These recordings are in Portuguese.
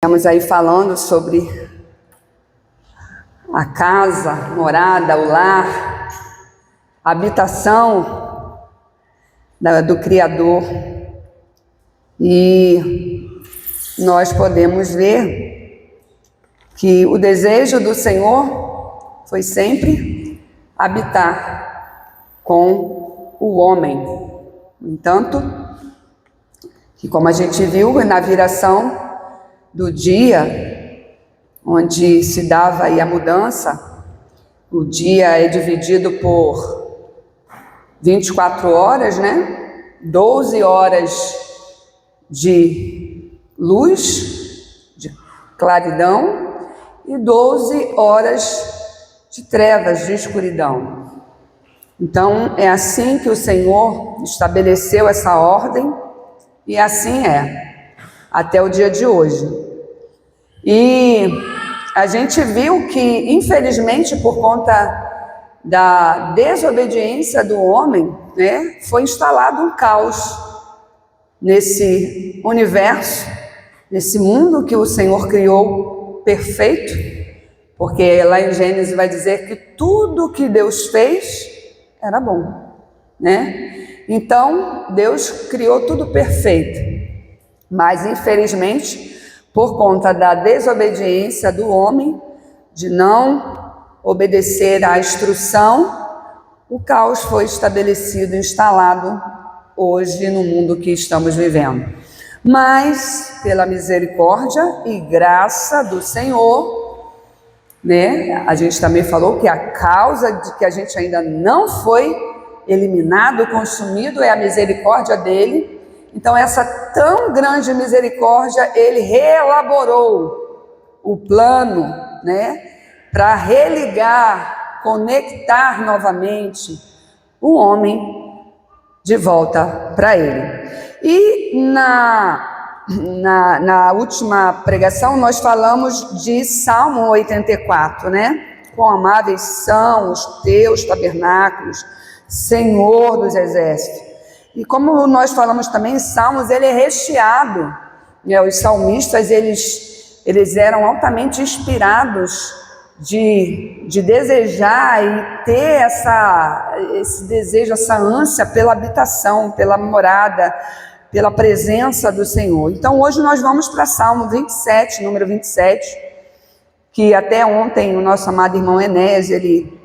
Estamos aí falando sobre a casa, morada, o lar, a habitação do Criador. E nós podemos ver que o desejo do Senhor foi sempre habitar com o homem. No entanto, que como a gente viu na viração do dia, onde se dava aí a mudança, o dia é dividido por 24 horas, né? 12 horas de luz, de claridão, e 12 horas de trevas, de escuridão. Então, é assim que o Senhor estabeleceu essa ordem, e assim é até o dia de hoje. E a gente viu que, infelizmente, por conta da desobediência do homem, né, foi instalado um caos nesse universo, nesse mundo que o Senhor criou perfeito, porque lá em Gênesis vai dizer que tudo que Deus fez era bom, né? Então, Deus criou tudo perfeito. Mas, infelizmente, por conta da desobediência do homem, de não obedecer à instrução, o caos foi estabelecido, instalado hoje no mundo que estamos vivendo. Mas, pela misericórdia e graça do Senhor, né, a gente também falou que a causa de que a gente ainda não foi eliminado, consumido, é a misericórdia dele. Então, essa tão grande misericórdia, ele reelaborou o plano, né, para religar, conectar novamente o homem de volta para ele. E na última pregação, nós falamos de Salmo 84, né? Quão amáveis são os teus tabernáculos, Senhor dos exércitos. E como nós falamos também, Salmos, ele é recheado, né? Os salmistas, eles eram altamente inspirados de desejar e ter esse desejo, essa ânsia pela habitação, pela morada, pela presença do Senhor. Então, hoje nós vamos para Salmo 27, número 27, que até ontem o nosso amado irmão Enéas, ele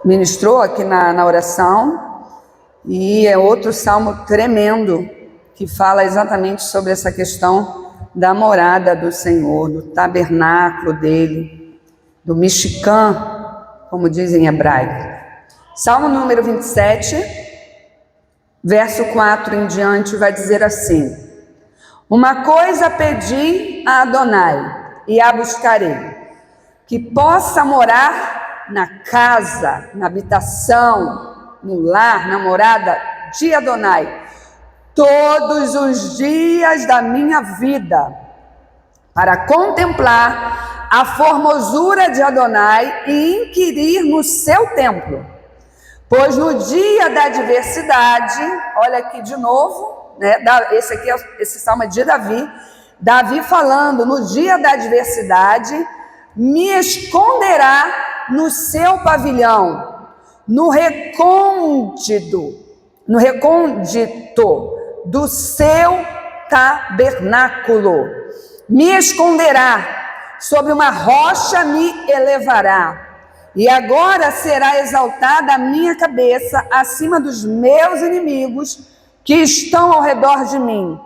ministrou aqui na oração, e é outro salmo tremendo, que fala exatamente sobre essa questão da morada do Senhor, do tabernáculo dele, do Mishkan, como dizem em hebraico. Salmo número 27, verso 4 em diante, vai dizer assim: uma coisa pedi a Adonai, e a buscarei, que possa morar na casa, na habitação, no lar, na morada de Adonai, todos os dias da minha vida, para contemplar a formosura de Adonai e inquirir no seu templo. Pois no dia da adversidade, olha aqui de novo, né, esse salmo é de Davi falando, no dia da adversidade, me esconderá no seu pavilhão, no recôndito do seu tabernáculo. Me esconderá, sobre uma rocha me elevará. E agora será exaltada a minha cabeça acima dos meus inimigos que estão ao redor de mim.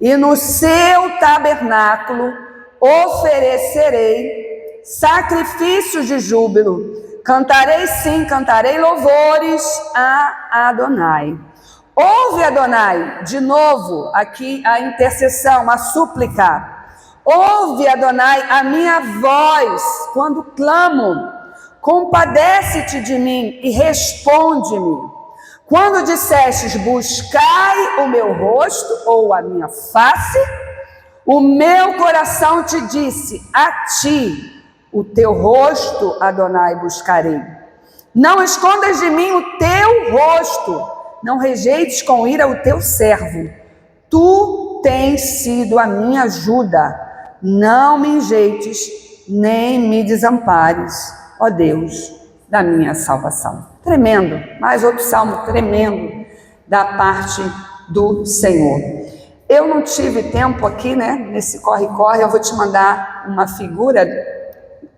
E no seu tabernáculo oferecerei sacrifícios de júbilo, cantarei louvores a Adonai. Ouve, Adonai, de novo aqui a intercessão, a súplica. Ouve, Adonai, a minha voz quando clamo. Compadece-te de mim e responde-me. Quando dissestes, buscai o meu rosto ou a minha face, o meu coração te disse, a ti, o teu rosto, Adonai, buscarei. Não escondas de mim o teu rosto, não rejeites com ira o teu servo. Tu tens sido a minha ajuda. Não me enjeites, nem me desampares, ó Deus, da minha salvação. Tremendo, mais outro salmo tremendo da parte do Senhor. Eu não tive tempo aqui, né, nesse corre-corre, eu vou te mandar uma figura,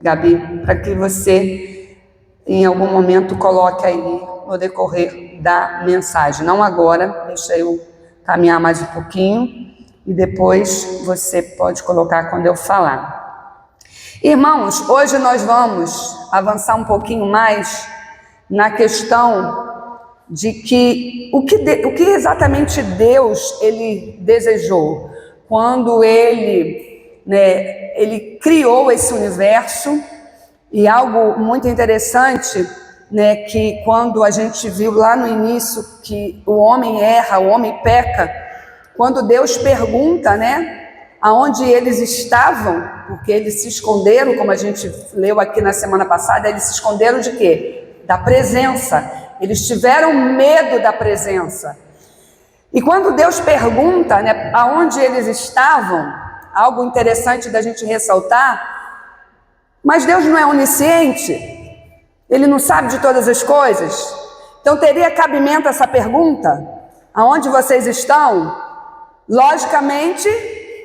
Gabi, para que você, em algum momento, coloque aí no decorrer da mensagem. Não agora, deixa eu caminhar mais um pouquinho e depois você pode colocar quando eu falar. Irmãos, hoje nós vamos avançar um pouquinho mais na questão de que o que exatamente Deus ele desejou quando ele criou esse universo. E algo muito interessante, né, que quando a gente viu lá no início que o homem erra, o homem peca, quando Deus pergunta, né, aonde eles estavam, porque eles se esconderam, como a gente leu aqui na semana passada, eles se esconderam de quê? Da presença. Eles tiveram medo da presença. E quando Deus pergunta, né, aonde eles estavam, algo interessante da gente ressaltar, mas Deus não é onisciente? Ele não sabe de todas as coisas? Então teria cabimento essa pergunta? Aonde vocês estão? Logicamente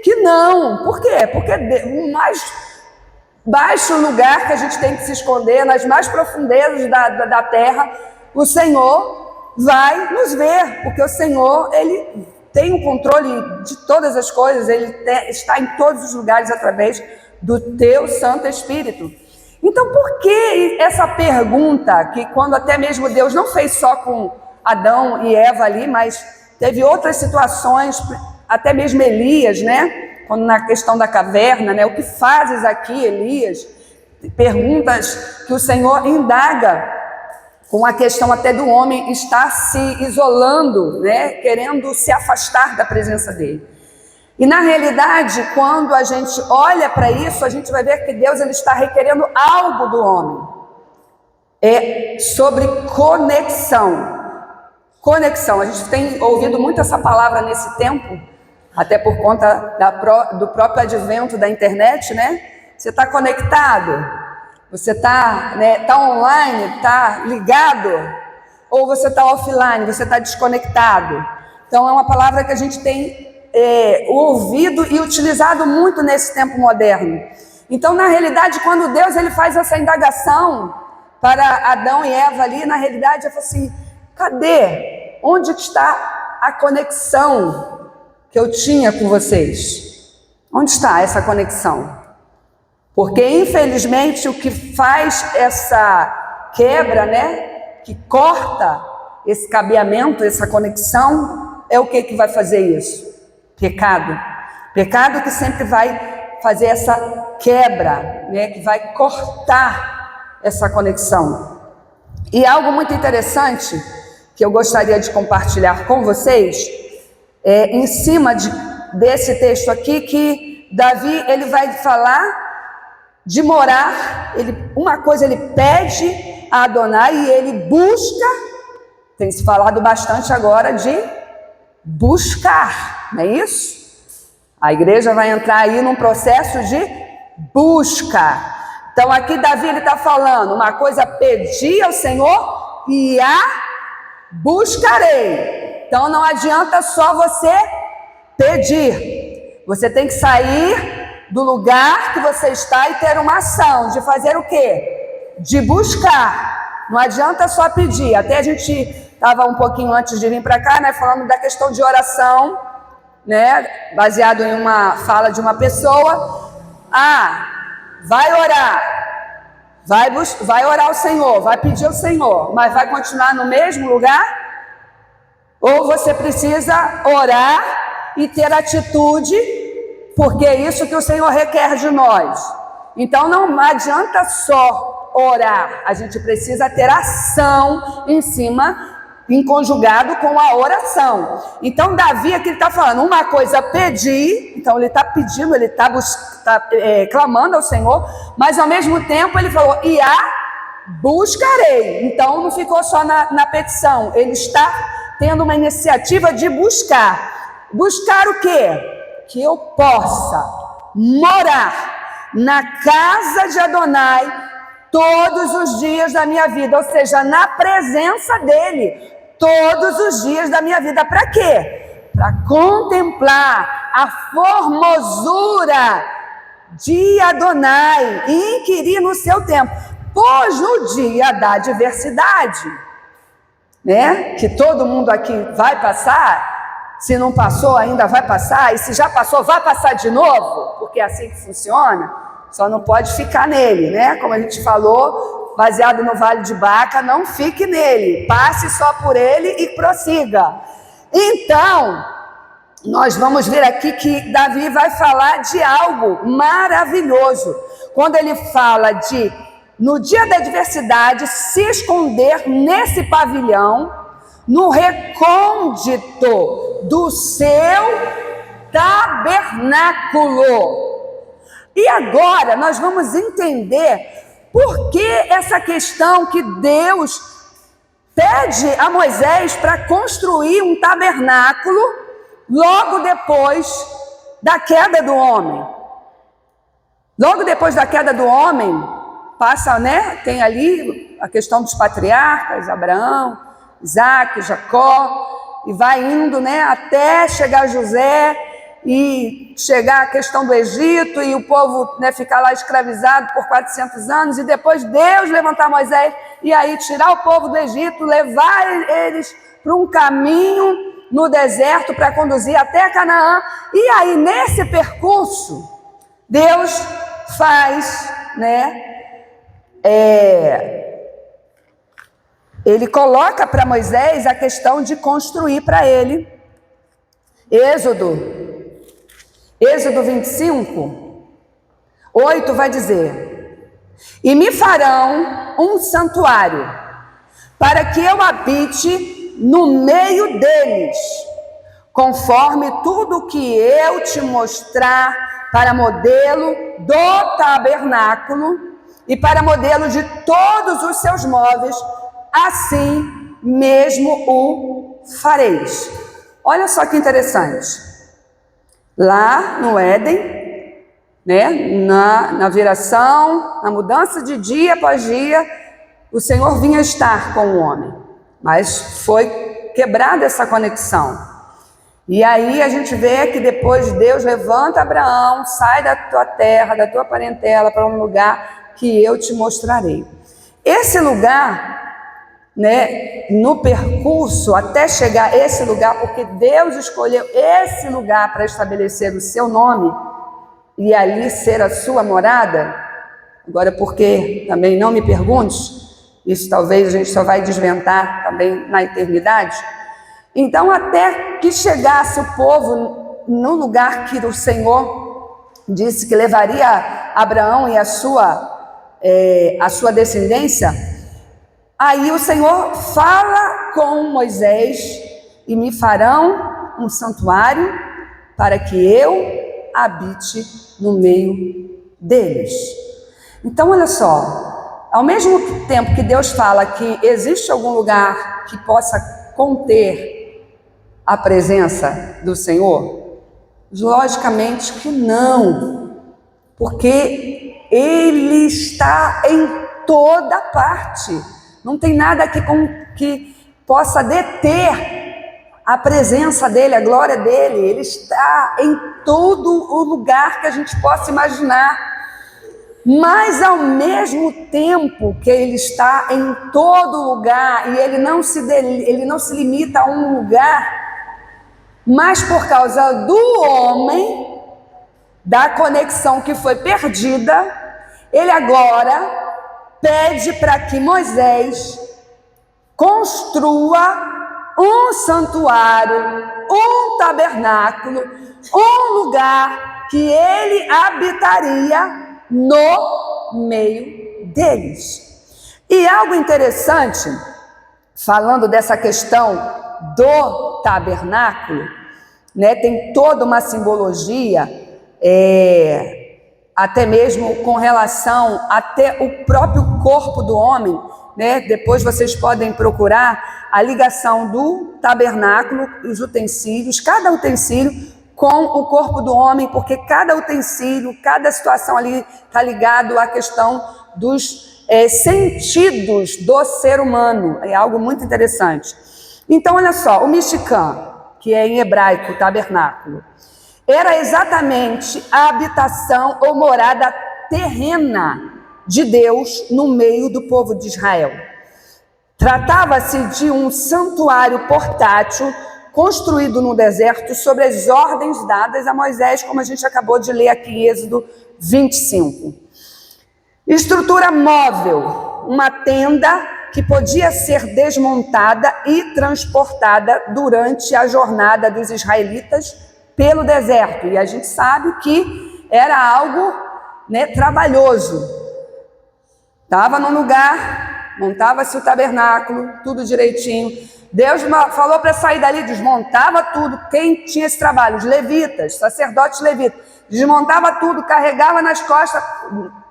que não. Por quê? Porque o mais baixo lugar que a gente tem que se esconder, nas mais profundezas da terra, o Senhor vai nos ver, porque o Senhor, Ele tem o controle de todas as coisas, Ele está em todos os lugares através do Teu Santo Espírito. Então, por que essa pergunta, que quando até mesmo Deus não fez só com Adão e Eva ali, mas teve outras situações, até mesmo Elias, né? Quando na questão da caverna, né? O que fazes aqui, Elias? Perguntas que o Senhor indaga com a questão até do homem estar se isolando, né? Querendo se afastar da presença dele. E na realidade, quando a gente olha para isso, a gente vai ver que Deus ele está requerendo algo do homem. É sobre conexão. Conexão. A gente tem ouvido muito essa palavra nesse tempo, até por conta do próprio advento da internet, né? Você está conectado? Você está, né, tá online? Está ligado? Ou você está offline? Você está desconectado? Então é uma palavra que a gente tem ouvido e utilizado muito nesse tempo moderno. Então, na realidade, quando Deus ele faz essa indagação para Adão e Eva ali, na realidade, ele falou assim, cadê? Onde está a conexão que eu tinha com vocês? Onde está essa conexão? Porque, infelizmente, o que faz essa quebra, né, que corta esse cabeamento, essa conexão, é o que vai fazer isso? Pecado. Pecado que sempre vai fazer essa quebra, né? Que vai cortar essa conexão. E algo muito interessante que eu gostaria de compartilhar com vocês em cima desse texto aqui, que Davi ele vai falar de morar. Uma coisa ele pede a Adonai e ele busca. Tem se falado bastante agora de buscar, não é isso? A igreja vai entrar aí num processo de busca. Então aqui Davi ele está falando, uma coisa pedi ao Senhor e a buscarei. Então não adianta só você pedir. Você tem que sair do lugar que você está e ter uma ação de fazer o quê? De buscar. Não adianta só pedir. Até a gente estava um pouquinho antes de vir para cá, né, falando da questão de oração, né, baseado em uma fala de uma pessoa. Vai orar, vai orar ao Senhor, vai pedir ao Senhor, mas vai continuar no mesmo lugar? Ou você precisa orar e ter atitude, porque é isso que o Senhor requer de nós. Então não adianta só orar, a gente precisa ter ação em cima, em conjugado com a oração. Então Davi aqui está falando, uma coisa pedir, então ele está pedindo, ele está clamando ao Senhor, mas ao mesmo tempo ele falou, e a buscarei. Então não ficou só na petição, ele está tendo uma iniciativa de buscar. Buscar o quê? Que eu possa morar na casa de Adonai todos os dias da minha vida, ou seja, na presença dele, todos os dias da minha vida. Para quê? Para contemplar a formosura de Adonai e inquirir no seu tempo. Pois no dia da adversidade, né, que todo mundo aqui vai passar, se não passou ainda vai passar, e se já passou vai passar de novo, porque é assim que funciona, só não pode ficar nele, né? Como a gente falou, baseado no Vale de Baca, não fique nele, passe só por ele e prossiga. Então, nós vamos ver aqui que Davi vai falar de algo maravilhoso, quando ele fala de, no dia da adversidade, se esconder nesse pavilhão, no recôndito do seu tabernáculo. E agora nós vamos entender por que essa questão que Deus pede a Moisés para construir um tabernáculo logo depois da queda do homem. Logo depois da queda do homem, passa, né? Tem ali a questão dos patriarcas, Abraão, Isaac, Jacó, e vai indo, né, até chegar José e chegar a questão do Egito e o povo, né, ficar lá escravizado por 400 anos, e depois Deus levantar Moisés e aí tirar o povo do Egito, levar eles para um caminho no deserto para conduzir até Canaã. E aí nesse percurso Deus faz, né, ele coloca para Moisés a questão de construir para ele. Êxodo 25, 8 vai dizer: e me farão um santuário, para que eu habite no meio deles, conforme tudo que eu te mostrar, para modelo do tabernáculo e para modelo de todos os seus móveis, assim mesmo o fareis. Olha só que interessante. Lá no Éden, né, na viração, na mudança de dia após dia, o Senhor vinha estar com o homem, mas foi quebrada essa conexão. E aí a gente vê que depois Deus levanta Abraão, sai da tua terra, da tua parentela, para um lugar que eu te mostrarei. Esse lugar, né, no percurso até chegar a esse lugar, porque Deus escolheu esse lugar para estabelecer o seu nome e ali ser a sua morada. Agora, porque também não me perguntes, isso talvez a gente só vai desventar também na eternidade. Então, até que chegasse o povo no lugar que o Senhor disse que levaria Abraão e a sua descendência, aí o Senhor fala com Moisés: e me farão um santuário para que eu habite no meio deles. Então, olha só, ao mesmo tempo que Deus fala que existe algum lugar que possa conter a presença do Senhor, logicamente que não, porque Ele está em toda parte. Não tem nada que possa deter a presença dEle, a glória dEle. Ele está em todo o lugar que a gente possa imaginar. Mas ao mesmo tempo que Ele está em todo lugar, e Ele não se limita a um lugar, mas por causa do homem, da conexão que foi perdida, Ele agora pede para que Moisés construa um santuário, um tabernáculo, um lugar que ele habitaria no meio deles. E algo interessante, falando dessa questão do tabernáculo, né, tem toda uma simbologia. até mesmo com relação até o próprio corpo do homem, né? Depois vocês podem procurar a ligação do tabernáculo, os utensílios, cada utensílio com o corpo do homem, porque cada utensílio, cada situação ali está ligado à questão dos sentidos do ser humano. É algo muito interessante. Então, olha só, o Mishkan, que é em hebraico, tabernáculo, era exatamente a habitação ou morada terrena de Deus no meio do povo de Israel. Tratava-se de um santuário portátil construído no deserto sobre as ordens dadas a Moisés, como a gente acabou de ler aqui em Êxodo 25. Estrutura móvel, uma tenda que podia ser desmontada e transportada durante a jornada dos israelitas pelo deserto. E a gente sabe que era algo, né, trabalhoso. Estava num lugar, montava-se o tabernáculo, tudo direitinho. Deus falou para sair dali, desmontava tudo. Quem tinha esse trabalho? Os levitas, sacerdotes levitas. Desmontava tudo, carregava nas costas,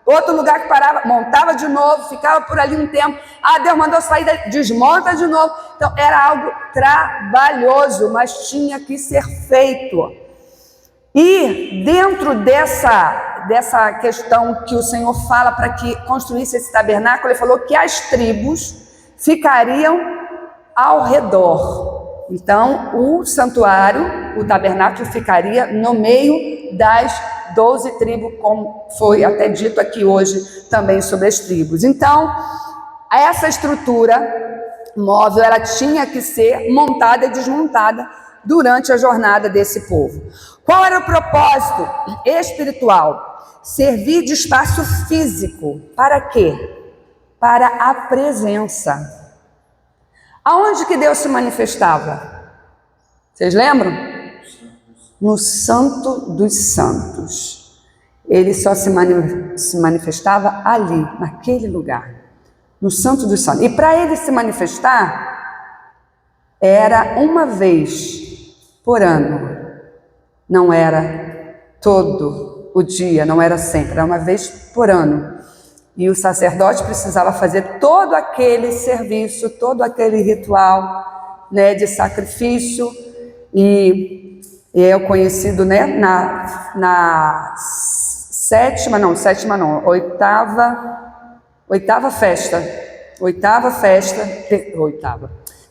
outro lugar que parava, montava de novo, ficava por ali um tempo. Deus mandou sair dali, desmonta de novo. Então era algo trabalhoso, mas tinha que ser feito. E dentro dessa questão que o Senhor fala para que construísse esse tabernáculo, ele falou que as tribos ficariam ao redor. Então, o santuário, o tabernáculo ficaria no meio das 12 tribos, como foi até dito aqui hoje também sobre as tribos. Então, essa estrutura móvel, ela tinha que ser montada e desmontada durante a jornada desse povo. Qual era o propósito espiritual? Servir de espaço físico. Para quê? Para a presença. Aonde que Deus se manifestava? Vocês lembram? No Santo dos Santos. Ele só se manifestava ali, naquele lugar. No Santo dos Santos. E para ele se manifestar, era uma vez por ano. Não era todo o dia, não era sempre, era uma vez por ano. E o sacerdote precisava fazer todo aquele serviço, todo aquele ritual, né, de sacrifício. E é o conhecido, né,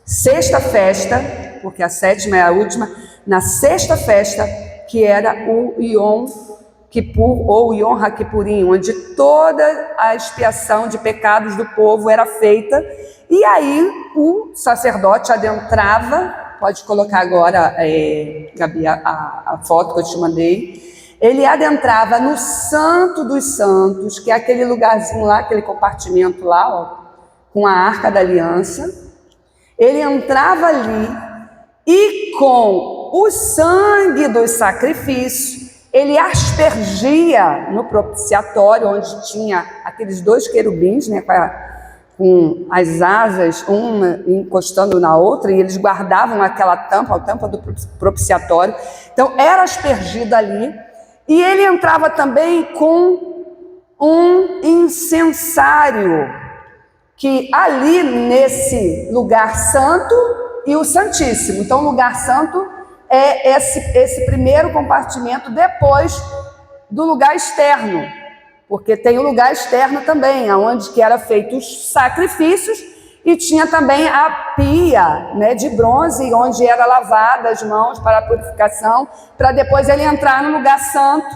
sexta festa, porque a sétima é a última, na sexta festa, que era o Yom Kippur ou Yom HaKippurim, onde toda a expiação de pecados do povo era feita, e aí o sacerdote adentrava, pode colocar agora, Gabi, a foto que eu te mandei, ele adentrava no Santo dos Santos, que é aquele lugarzinho lá, aquele compartimento lá, ó, com a Arca da Aliança. Ele entrava ali e com o sangue dos sacrifícios, ele aspergia no propiciatório, onde tinha aqueles 2 querubins, né, com as asas, uma encostando na outra, e eles guardavam aquela tampa, a tampa do propiciatório. Então, era aspergido ali. E ele entrava também com um incensário, que ali nesse lugar santo e o Santíssimo. Então, o lugar santo é esse primeiro compartimento depois do lugar externo, porque tem o lugar externo também, onde que era feito os sacrifícios, e tinha também a pia, né, de bronze, onde era lavada as mãos para a purificação, para depois ele entrar no lugar santo.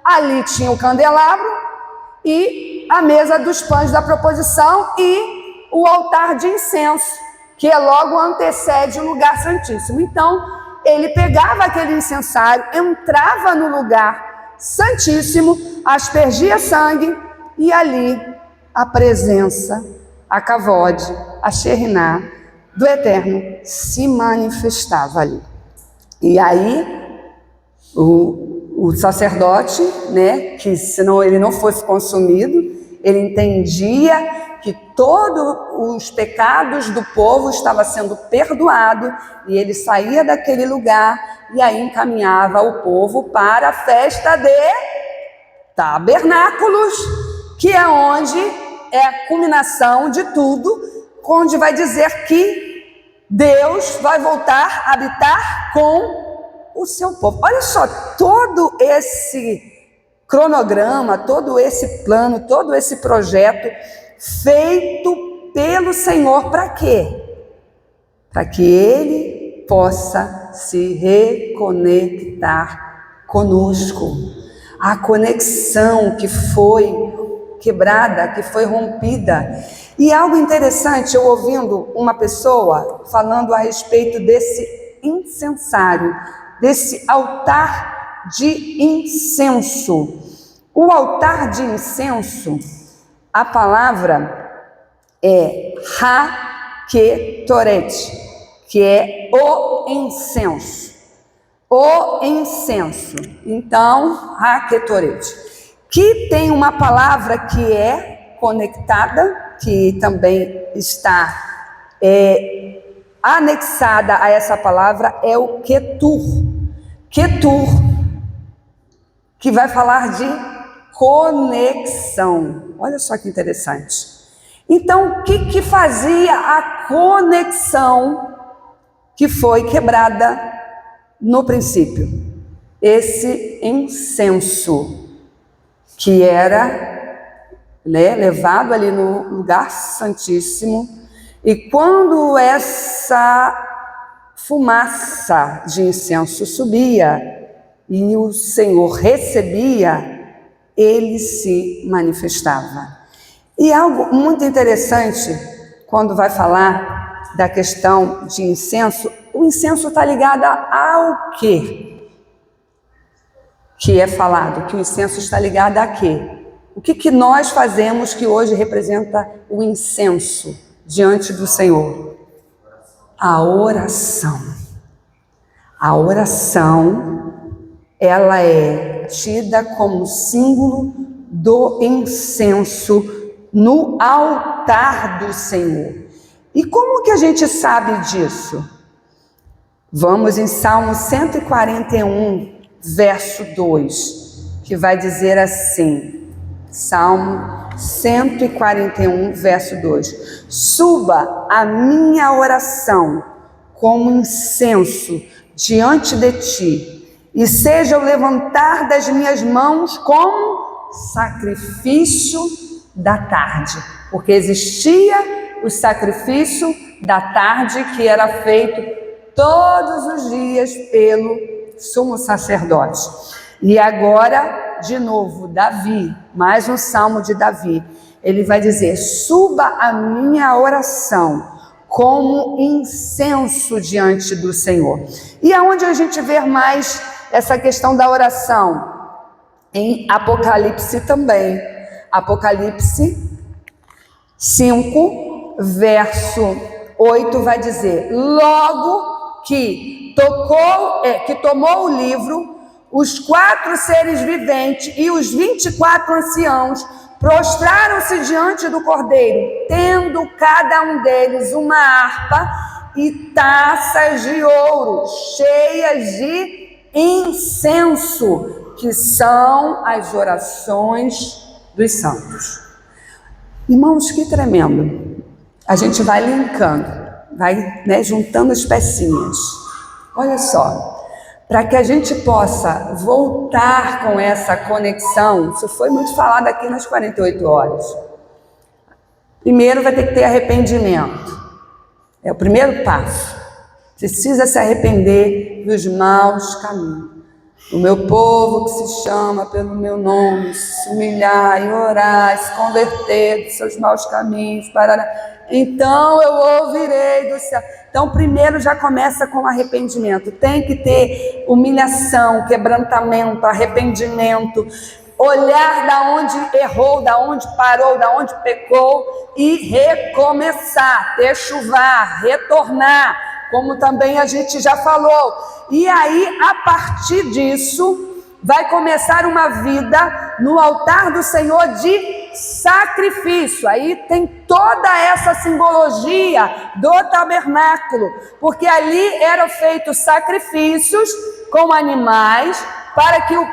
Ali tinha o candelabro e a mesa dos pães da proposição e o altar de incenso, que logo antecede o lugar santíssimo. Então, ele pegava aquele incensário, entrava no lugar santíssimo, aspergia sangue, e ali a presença, a kavod, a Shekhinah do Eterno se manifestava ali. E aí o sacerdote, né, que senão ele não fosse consumido, ele entendia que todos os pecados do povo estavam sendo perdoados, e ele saía daquele lugar e aí encaminhava o povo para a festa de tabernáculos, que é onde é a culminação de tudo, onde vai dizer que Deus vai voltar a habitar com o seu povo. Olha só, todo esse cronograma, todo esse plano, todo esse projeto feito pelo Senhor, para quê? Para que Ele possa se reconectar conosco. A conexão que foi quebrada, que foi rompida. E algo interessante, eu ouvindo uma pessoa falando a respeito desse incensário, desse altar de incenso. O altar de incenso, a palavra é ha-ketoret, que é o incenso. O incenso. Então, ha-ketoret. Que tem uma palavra que é conectada, que também está anexada a essa palavra, é o ketur. Ketur, que vai falar de conexão. Olha só que interessante. Então, o que fazia a conexão que foi quebrada no princípio? Esse incenso, que era levado ali no lugar santíssimo, e quando essa fumaça de incenso subia e o Senhor recebia, ele se manifestava. E algo muito interessante, quando vai falar da questão de incenso, o incenso está ligado ao quê? Que é falado, que o incenso está ligado a quê? O que nós fazemos que hoje representa o incenso diante do Senhor? A oração. A oração, ela é tida como símbolo do incenso no altar do Senhor. E como que a gente sabe disso? Vamos em Salmo 141, verso 2, que vai dizer assim, Salmo 141, verso 2. Suba a minha oração como incenso diante de ti, e seja o levantar das minhas mãos como sacrifício da tarde. Porque existia o sacrifício da tarde que era feito todos os dias pelo sumo sacerdote. E agora, de novo, Davi, mais um salmo de Davi, ele vai dizer, suba a minha oração como incenso diante do Senhor. E aonde a gente vê mais essa questão da oração? Em Apocalipse também. Apocalipse 5, verso 8 vai dizer, logo que tomou o livro, os 4 seres viventes e os 24 anciãos prostraram-se diante do Cordeiro, tendo cada um deles uma harpa e taças de ouro, cheias de incenso, que são as orações dos santos. Irmãos, que tremendo. A gente vai linkando, vai juntando as pecinhas. Olha só. Para que a gente possa voltar com essa conexão, isso foi muito falado aqui nas 48 horas. Primeiro vai ter que ter arrependimento. É o primeiro passo. Precisa se arrepender dos maus caminhos. O meu povo que se chama pelo meu nome, se humilhar e orar, se converter dos seus maus caminhos, então eu ouvirei do céu. Então primeiro já começa com arrependimento. Tem que ter humilhação, quebrantamento, arrependimento, olhar da onde errou, da onde parou, da onde pecou e recomeçar, techuvar, retornar, como também a gente já falou. E aí, a partir disso, vai começar uma vida no altar do Senhor de sacrifício. Aí tem toda essa simbologia do tabernáculo, porque ali eram feitos sacrifícios com animais para que o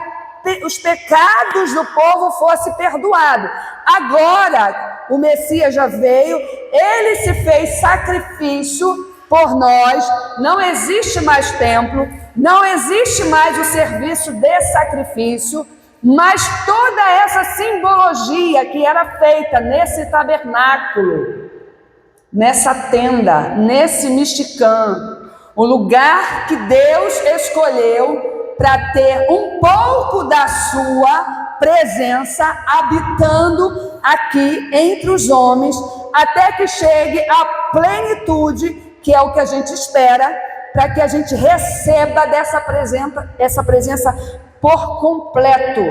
os pecados do povo fossem perdoados. Agora, o Messias já veio, ele se fez sacrifício por nós, não existe mais templo, não existe mais o serviço de sacrifício, mas toda essa simbologia que era feita nesse tabernáculo, nessa tenda, nesse Mishkan, o lugar que Deus escolheu para ter um pouco da sua presença habitando aqui entre os homens, até que chegue a plenitude, que é o que a gente espera, para que a gente receba essa presença por completo.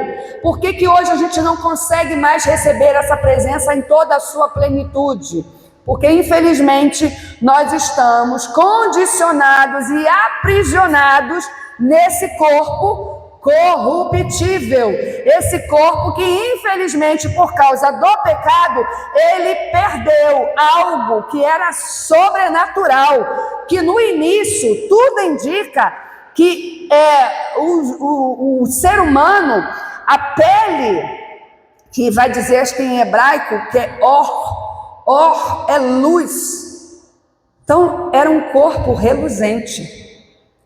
Por que hoje a gente não consegue mais receber essa presença em toda a sua plenitude? Porque, infelizmente, nós estamos condicionados e aprisionados nesse corpo corruptível. Esse corpo que, infelizmente, por causa do pecado, ele perdeu algo que era sobrenatural, que no início tudo indica que o ser humano, a pele, que vai dizer, acho que em hebraico, que é or é luz. Então, era um corpo reluzente.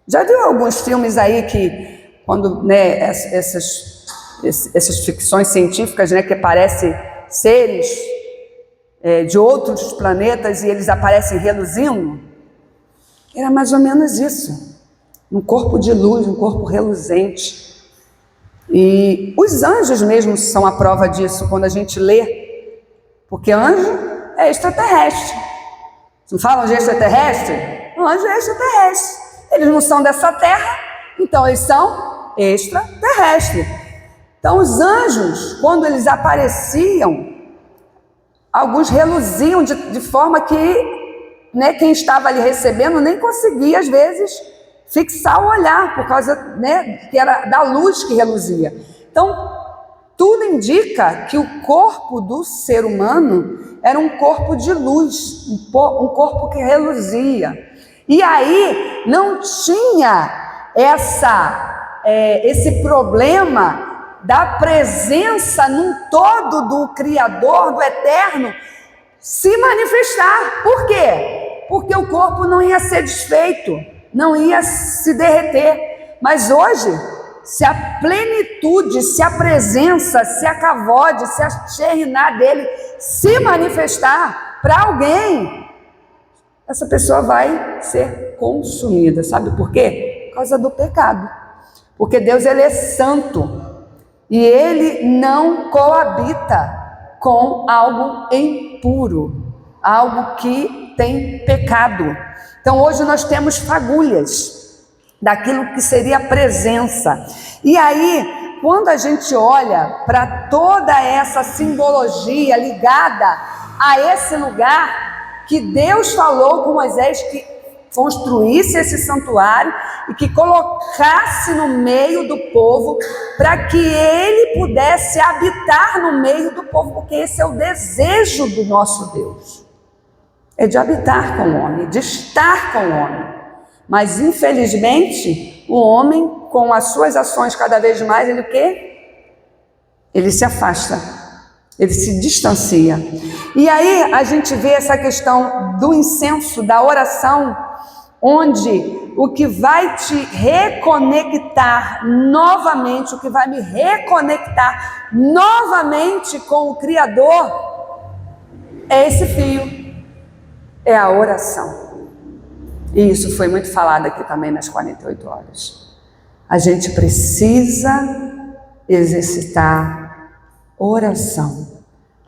Já viu alguns filmes aí que, quando, né, essas ficções científicas, né, que aparecem seres de outros planetas e eles aparecem reluzindo? Era mais ou menos isso. Um corpo de luz, um corpo reluzente. E os anjos mesmo são a prova disso, quando a gente lê. Porque anjo é extraterrestre. Não falam de extraterrestre? O anjo é extraterrestre. Eles não são dessa terra, então eles são extraterrestres. Então os anjos, quando eles apareciam, alguns reluziam de forma que, né, quem estava ali recebendo nem conseguia, às vezes, fixar o olhar, por causa, né, que era da luz que reluzia. Então, tudo indica que o corpo do ser humano era um corpo de luz, um corpo que reluzia. E aí não tinha esse problema da presença num todo do Criador, do Eterno, se manifestar. Por quê? Porque o corpo não ia ser desfeito, não ia se derreter. Mas hoje, se a plenitude, se a presença, se a kavod, se a Shekhinah dele se manifestar para alguém, essa pessoa vai ser consumida. Sabe por quê? Por causa do pecado. Porque Deus, ele é santo e ele não coabita com algo impuro, algo que tem pecado. Então hoje nós temos fagulhas daquilo que seria a presença. E aí, quando a gente olha para toda essa simbologia ligada a esse lugar, que Deus falou com Moisés que construísse esse santuário e que colocasse no meio do povo, para que ele pudesse habitar no meio do povo, porque esse é o desejo do nosso Deus, é de habitar com o homem, de estar com o homem. Mas infelizmente o homem, com as suas ações cada vez mais, ele o quê? Ele se afasta. Ele se distancia. E aí a gente vê essa questão do incenso, da oração, onde o que vai te reconectar novamente, o que vai me reconectar novamente com o Criador, é esse fio, é a oração. E isso foi muito falado aqui também nas 48 horas. A gente precisa exercitar oração,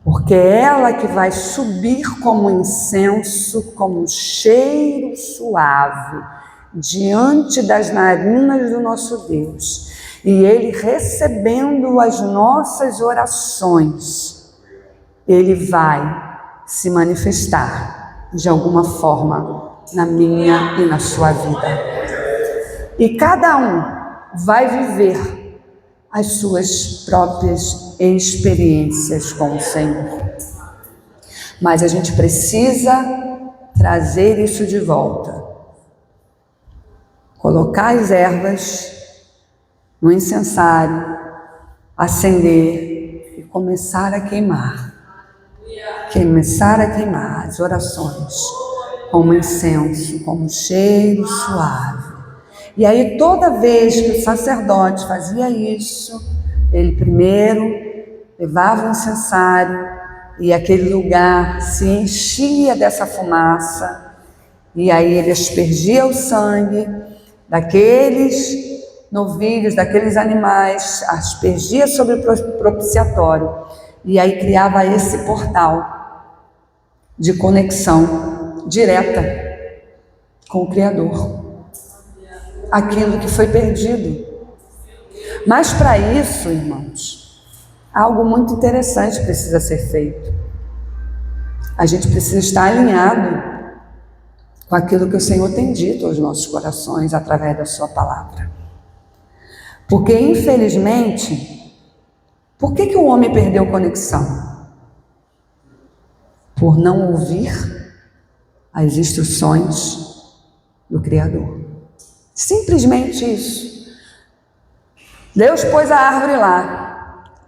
porque é ela que vai subir como incenso, como um cheiro suave, diante das narinas do nosso Deus. E Ele, recebendo as nossas orações, Ele vai se manifestar de alguma forma na minha e na sua vida. E cada um vai viver as suas próprias experiências com o Senhor. Mas a gente precisa trazer isso de volta. Colocar as ervas no incensário acender e começar a queimar as orações como incenso, como cheiro suave. E aí toda vez que o sacerdote fazia isso, ele primeiro levava o incensário e aquele lugar se enchia dessa fumaça, e aí ele aspergia o sangue daqueles novilhos, daqueles animais, aspergia sobre o propiciatório, e aí criava esse portal de conexão direta com o Criador, aquilo que foi perdido. Mas para isso, irmãos, algo muito interessante precisa ser feito. A gente precisa estar alinhado com aquilo que o Senhor tem dito aos nossos corações através da sua palavra. Porque, infelizmente, por que o homem perdeu conexão? Por não ouvir as instruções do Criador. Simplesmente isso. Deus pôs a árvore lá.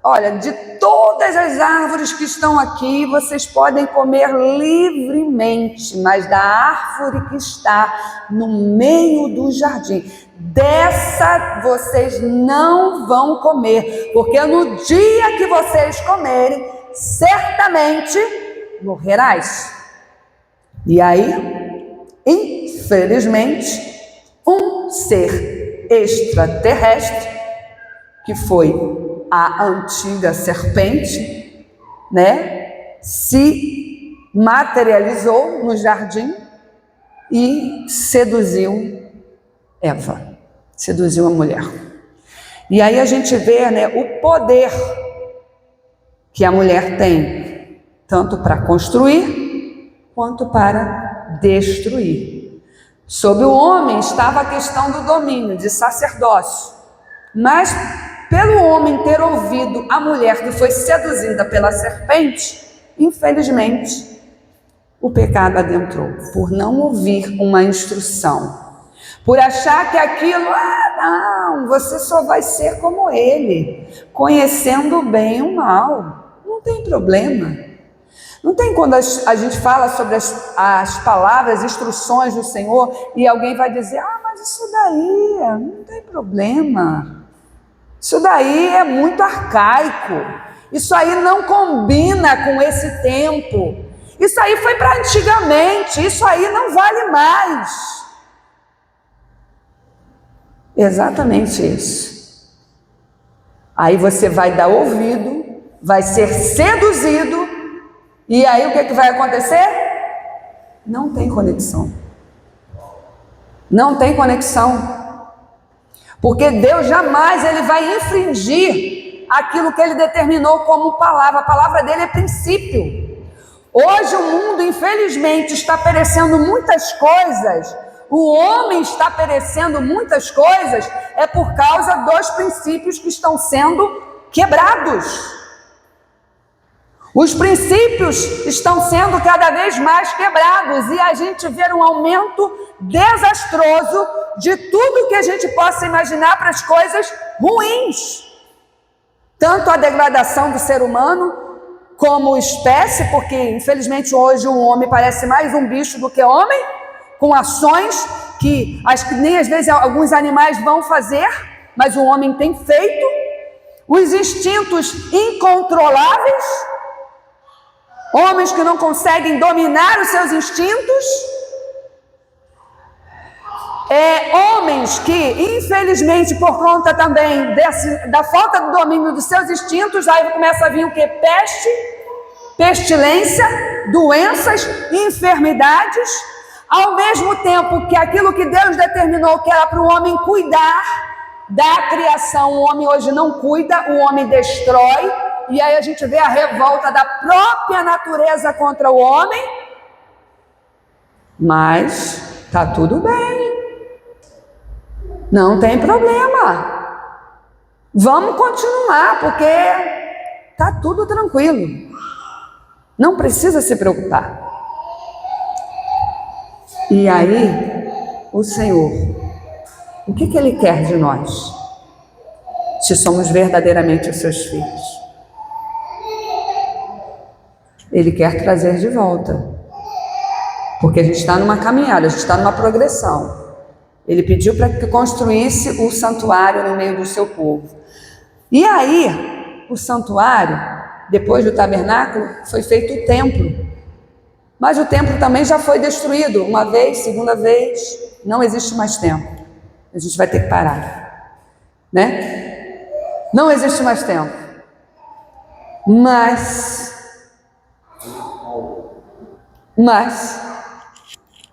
Olha, de todas as árvores que estão aqui, vocês podem comer livremente, mas da árvore que está no meio do jardim, dessa vocês não vão comer, porque no dia que vocês comerem, certamente morrerás. E aí, infelizmente, um ser extraterrestre, que foi a antiga serpente, né, se materializou no jardim e seduziu Eva, seduziu a mulher. E aí a gente vê, né, o poder que a mulher tem, tanto para construir quanto para destruir. Sobre o homem estava a questão do domínio, de sacerdócio, mas pelo homem ter ouvido a mulher que foi seduzida pela serpente, infelizmente, o pecado adentrou, por não ouvir uma instrução, por achar que aquilo, não, você só vai ser como ele, conhecendo o bem e o mal, não tem problema. Não tem quando a gente fala sobre as palavras, instruções do Senhor, e alguém vai dizer, mas isso daí não tem problema. Isso daí é muito arcaico, isso aí não combina com esse tempo, isso aí foi para antigamente, isso aí não vale mais. Exatamente isso. Aí você vai dar ouvido, vai ser seduzido, e aí o que vai acontecer? Não tem conexão. Não tem conexão. Porque Deus jamais ele vai infringir aquilo que ele determinou como palavra. A palavra dele é princípio. Hoje o mundo, infelizmente, está perecendo muitas coisas. O homem está perecendo muitas coisas é por causa dos princípios que estão sendo quebrados. Os princípios estão sendo cada vez mais quebrados e a gente vê um aumento desastroso de tudo que a gente possa imaginar para as coisas ruins. Tanto a degradação do ser humano como espécie, porque infelizmente hoje o homem parece mais um bicho do que homem, com ações que nem às vezes alguns animais vão fazer, mas o homem tem feito. Os instintos incontroláveis, homens que não conseguem dominar os seus instintos, homens que, infelizmente, por conta também da falta do domínio dos seus instintos, aí começa a vir o que? Pestilência, doenças, enfermidades, ao mesmo tempo que aquilo que Deus determinou que era para o homem cuidar da criação, o homem hoje não cuida, o homem destrói. E aí a gente vê a revolta da própria natureza contra o homem, mas tá tudo bem, não tem problema, vamos continuar, porque tá tudo tranquilo, não precisa se preocupar. E aí, o Senhor, o que Ele quer de nós? se somos verdadeiramente os seus filhos. Ele quer trazer de volta, porque a gente está numa caminhada, a gente está numa progressão. Ele pediu para que construísse o santuário no meio do seu povo. E aí, o santuário, depois do tabernáculo, foi feito o templo. Mas o templo também já foi destruído, uma vez, segunda vez, não existe mais templo. A gente vai ter que parar, né? Não existe mais templo. Mas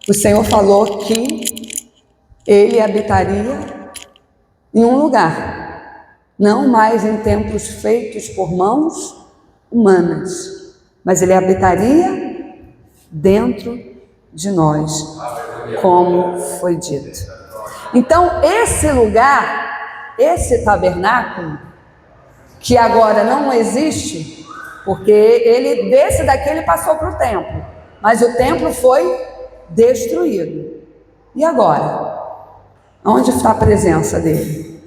o Senhor falou que Ele habitaria em um lugar, não mais em templos feitos por mãos humanas, mas Ele habitaria dentro de nós, como foi dito. Então, esse lugar, esse tabernáculo, que agora não existe, porque desse daqui ele passou para o templo, mas o templo foi destruído. E agora? Onde está a presença dele?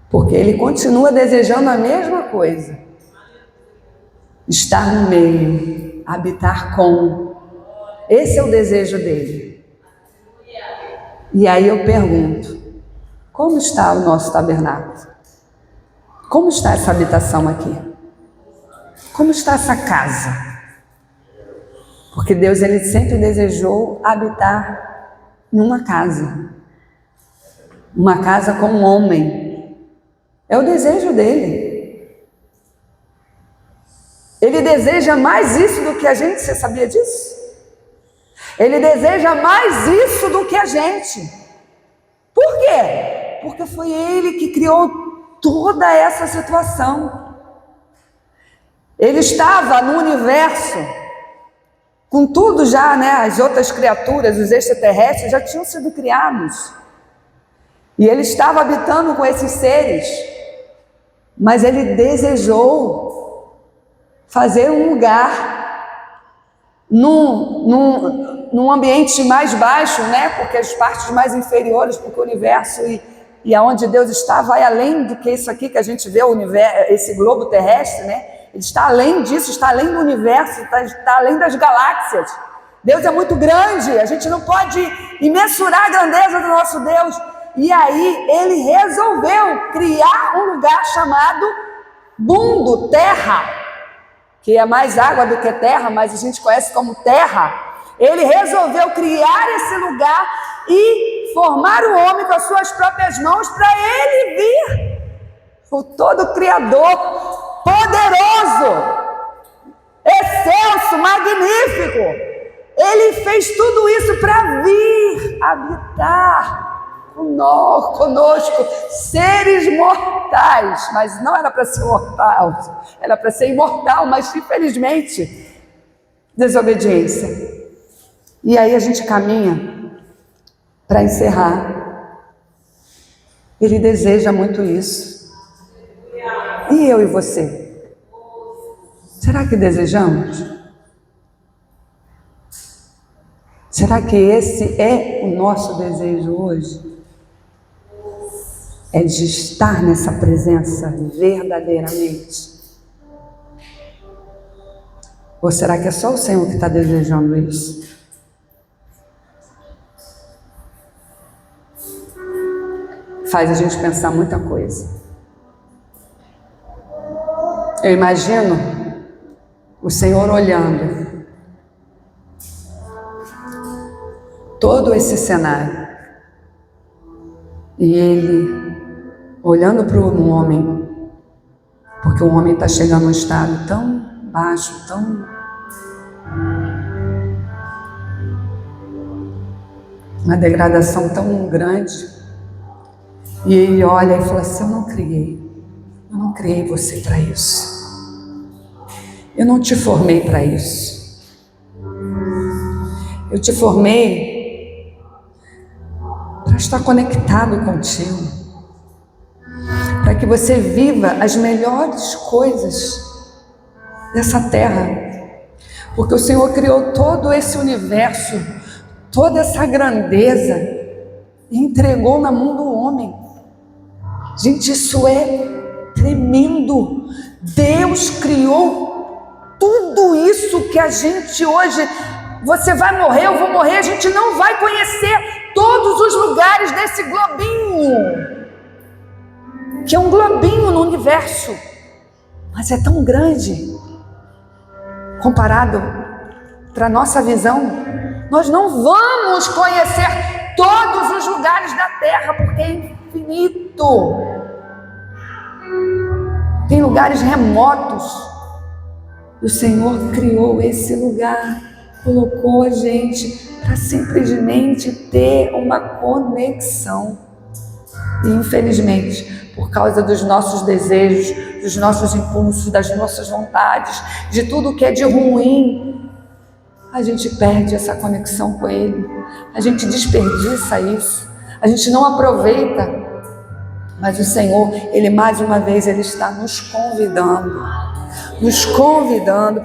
Porque ele continua desejando a mesma coisa. Estar no meio, habitar com. Esse é o desejo dele. E aí eu pergunto, como está o nosso tabernáculo? Como está essa habitação aqui? Como está essa casa? Porque Deus, Ele sempre desejou habitar numa casa. Uma casa com um homem. É o desejo dele. Ele deseja mais isso do que a gente, você sabia disso? Ele deseja mais isso do que a gente. Por quê? Porque foi Ele que criou toda essa situação. Ele estava no universo, com tudo já, né? As outras criaturas, os extraterrestres já tinham sido criados. E Ele estava habitando com esses seres. Mas Ele desejou fazer um lugar num ambiente mais baixo, né? Porque as partes mais inferiores, porque o universo e aonde Deus está vai além do que isso aqui que a gente vê, o universo, esse globo terrestre, né? Ele está além disso, está além do universo, está além das galáxias. Deus é muito grande, a gente não pode imensurar a grandeza do nosso Deus. E aí Ele resolveu criar um lugar chamado mundo, terra, que é mais água do que terra, mas a gente conhece como terra. Ele resolveu criar esse lugar e formar o homem com as suas próprias mãos para Ele vir, o todo Criador, poderoso, excelso, magnífico. Ele fez tudo isso para vir habitar conosco, seres mortais, mas não era para ser mortal, era para ser imortal, mas infelizmente, desobediência. E aí a gente caminha para encerrar. Ele deseja muito isso. E eu e você? Será que desejamos? Será que esse é o nosso desejo hoje? É de estar nessa presença verdadeiramente? Ou será que é só o Senhor que está desejando isso? Faz a gente pensar muita coisa. Eu imagino o Senhor olhando todo esse cenário e Ele olhando para o homem, porque o homem está chegando a um estado tão baixo, uma degradação tão grande, e Ele olha e fala assim: eu não criei você para isso, eu não te formei para isso, eu te formei para estar conectado contigo, para que você viva as melhores coisas dessa terra, porque o Senhor criou todo esse universo, toda essa grandeza e entregou na mão do homem. Gente, isso é tremendo. Deus criou tudo isso que a gente hoje... Você vai morrer, eu vou morrer, a gente não vai conhecer todos os lugares desse globinho, que é um globinho no universo, mas é tão grande, comparado para a nossa visão. Nós não vamos conhecer todos os lugares da Terra, porque é infinito. Tem lugares remotos. O Senhor criou esse lugar, colocou a gente para simplesmente ter uma conexão. E infelizmente, por causa dos nossos desejos, dos nossos impulsos, das nossas vontades, de tudo que é de ruim, a gente perde essa conexão com Ele, a gente desperdiça isso, a gente não aproveita. Mas o Senhor, Ele mais uma vez, Ele está nos convidando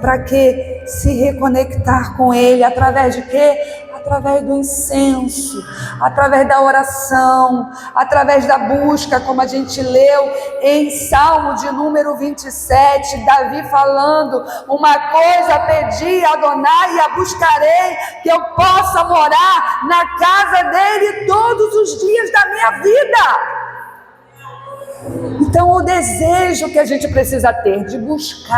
para quê? Se reconectar com Ele, através de quê? Através do incenso, através da oração, através da busca, como a gente leu em Salmo de número 27, Davi falando: uma coisa pedi a Adonai e a buscarei, que eu possa morar na casa dele todos os dias da minha vida. Então, o desejo que a gente precisa ter de busque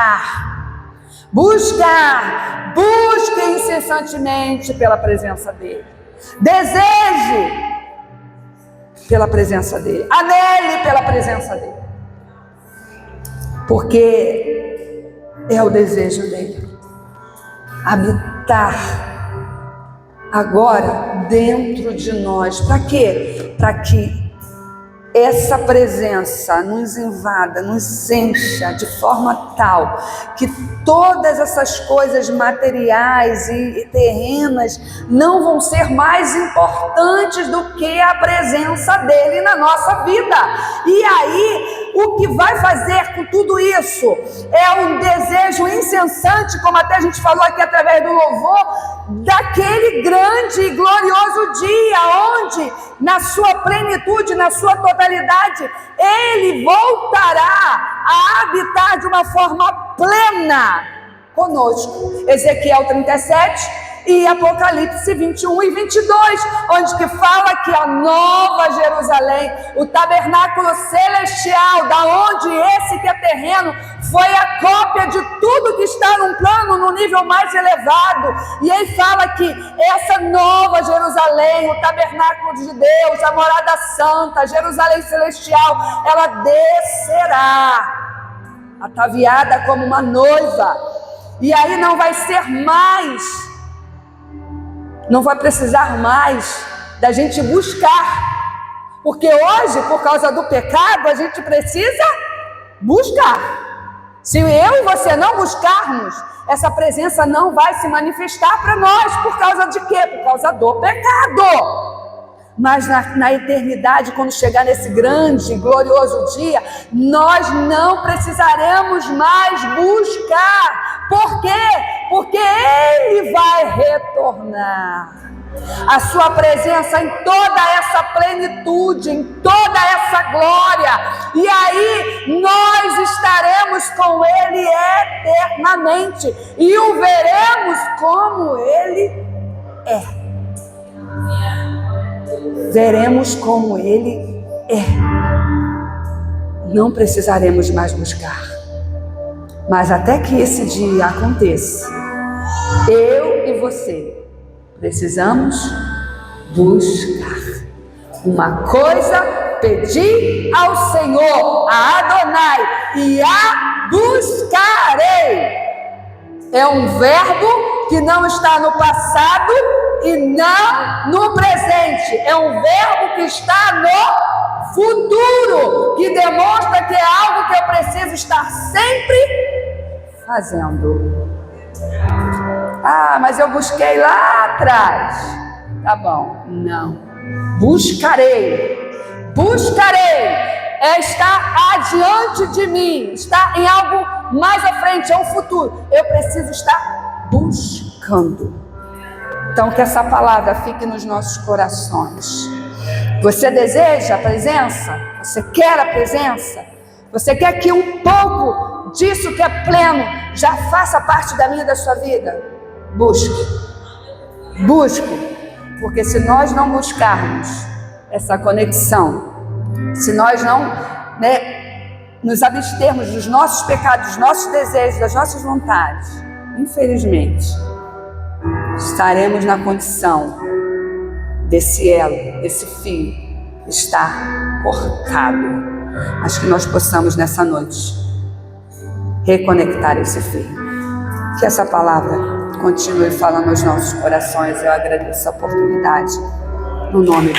incessantemente pela presença dele, deseje pela presença dele, anele pela presença dele, porque é o desejo dele habitar agora dentro de nós. Para quê? Para que essa presença nos invada, nos encha de forma tal que todas essas coisas materiais e terrenas não vão ser mais importantes do que a presença dele na nossa vida. E aí, o que vai fazer com tudo isso é um desejo incessante, como até a gente falou aqui através do louvor, daquele grande e glorioso dia, onde na sua plenitude, na sua totalidade, Ele voltará a habitar de uma forma plena conosco. Ezequiel 37 e Apocalipse 21 e 22, onde que fala que a nova Jerusalém, o tabernáculo celestial, da onde esse que é terreno, foi a cópia de tudo que está num plano, no nível mais elevado. E ele fala que essa nova Jerusalém, o tabernáculo de Deus, a morada santa, a Jerusalém celestial, ela descerá, ataviada como uma noiva. E aí não vai ser mais, não vai precisar mais da gente buscar, porque hoje, por causa do pecado, a gente precisa buscar. Se eu e você não buscarmos, essa presença não vai se manifestar para nós. Por causa de quê? Por causa do pecado. Mas na eternidade, quando chegar nesse grande e glorioso dia, nós não precisaremos mais buscar. Por quê? Porque Ele vai retornar. A sua presença em toda essa plenitude, em toda essa glória. E aí nós estaremos com Ele eternamente. E o veremos como Ele é. Veremos como Ele é. Não precisaremos mais buscar. Mas até que esse dia aconteça, eu e você precisamos buscar. Uma coisa pedi ao Senhor, a Adonai, e a buscarei. É um verbo que não está no passado e não no presente. É um verbo que está no futuro, que demonstra que é algo que eu preciso estar sempre fazendo. Ah, mas eu busquei lá atrás. Tá bom, não. Buscarei. É estar adiante de mim, está em algo mais à frente, é um futuro. Eu preciso estar buscando. Então que essa palavra fique nos nossos corações. Você deseja a presença? Você quer a presença? Você quer que um pouco disso que é pleno já faça parte da minha e da sua vida? Busque. Busque. Porque se nós não buscarmos essa conexão, se nós não nos abstermos dos nossos pecados, dos nossos desejos, das nossas vontades, infelizmente, estaremos na condição desse elo, desse fio, estar cortado. Mas que nós possamos nessa noite reconectar esse fio. Que essa palavra continue falando aos nossos corações. Eu agradeço a oportunidade. No nome de